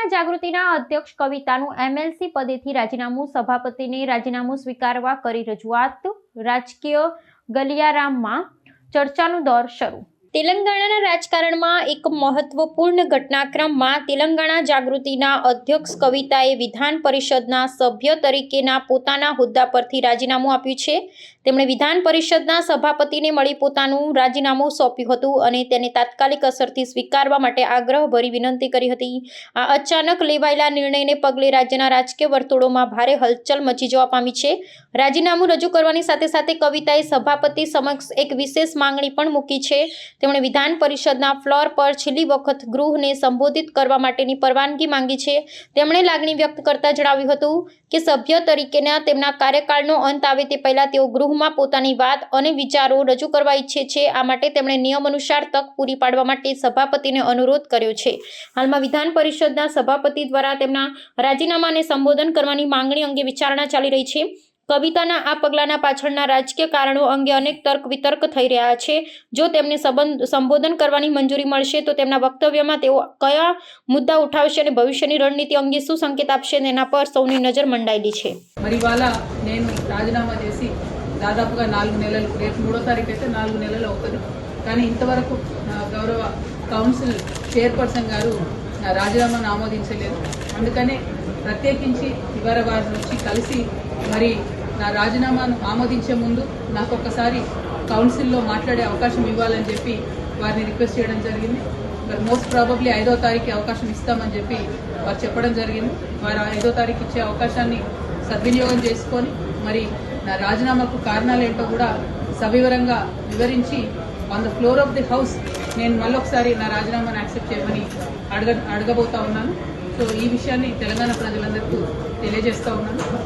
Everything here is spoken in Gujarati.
તેલંગાણા જાગૃતિના અધ્યક્ષ કવિતાનું એમએલસી પદેથી રાજીનામું, સભાપતિને રાજીનામું સ્વીકારવા કરી રજૂઆત, રાજકીય ગલિયારામાં ચર્ચાનો દોર શરૂ। તેલંગાણાના રાજકારણમાં એક મહત્વપૂર્ણ ઘટનાક્રમમાં તેલંગાણા જાગૃતિના અધ્યક્ષ કવિતાએ વિધાન પરિષદના સભ્ય તરીકેના પોતાના હોદ્દા પરથી રાજીનામું આપ્યું છે। તેમણે વિધાન પરિષદના સભાપતિને મળી પોતાનું રાજીનામું સોંપ્યું હતું અને તેને તાત્કાલિક અસરથી સ્વીકારવા માટે આગ્રહભરી વિનંતી કરી હતી। આ અચાનક લેવાયેલા નિર્ણયને પગલે રાજ્યના રાજકીય વર્તુળોમાં ભારે હલચલ મચી જવા પામી છે। રાજીનામું રજૂ કરવાની સાથે સાથે કવિતાએ સભાપતિ સમક્ષ એક વિશેષ માંગણી પણ મૂકી છે। તેમણે વિધાન પરિષદના ફ્લોર પર છેલ્લી વખત ગૃહને સંબોધિત કરવા માટેની પરવાનગી માંગી છે। તેમણે લાગણી વ્યક્ત કરતા જણાવ્યું હતું કે સભ્ય તરીકેના તેમના કાર્યકાળનો અંત આવે તે પહેલા તેઓ ગૃહમાં પોતાની વાત અને વિચારો રજૂ કરવા ઈચ્છે છે। આ માટે તેમણે નિયમ અનુસાર તક પૂરી પાડવા માટે સભાપતિને અનુરોધ કર્યો છે। હાલમાં વિધાન પરિષદના સભાપતિ દ્વારા તેમના રાજીનામાને સંબોધન કરવાની માંગણી અંગે વિચારણા ચાલી રહી છે। કવિતાના આ પગલાના પાછળના રાજકીય કારણો અંગે અનેક તર્ક વિતર્ક થઈ રહ્યા છે। જો તેમને સંબોધન કરવાની મંજૂરી મળશે તો તેમના વક્તવ્યમાં તેઓ કયા મુદ્દા ઉઠાવશે અને ભવિષ્યની રણનીતિ અંગે શું સંકેત આપશે તેના પર સૌની નજર મંડાયેલી છે। మరి ఇవాళ నేను రాజీనామా చేసి దాదాపుగా 4 నెలలు, రేపు 3వ తారీఖు అయితే 4 నెలలు అవుతుంది। కానీ ఇంతవరకు గౌరవ కౌన్సిల్ చైర్పర్సన్ గారు నా రాజీనామాను ఆమోదించలేదు। అందుకనే ప్రత్యేకించి ఇవాళ వారి నుంచి కలిసి మరి నా రాజీనామాను ఆమోదించే ముందు నాకు ఒక్కసారి కౌన్సిల్లో మాట్లాడే అవకాశం ఇవ్వాలని చెప్పి వారిని రిక్వెస్ట్ చేయడం జరిగింది। మరి మోస్ట్ ప్రాబబ్లీ 5వ తారీఖు అవకాశం ఇస్తామని చెప్పి వారు చెప్పడం జరిగింది। వారు 5వ తారీఖు ఇచ్చే అవకాశాన్ని సద్వినియోగం చేసుకొని మరి నా రాజీనామాకు కారణాలు ఏంటో కూడా సవివరంగా వివరించి on the floor of the house నేను మళ్ళొకసారి నా రాజీనామాను యాక్సెప్ట్ చేయమని అడగబోతా ఉన్నాను। సో ఈ విషయాన్ని తెలంగాణ ప్రజలందరికీ తెలియజేస్తా ఉన్నాను।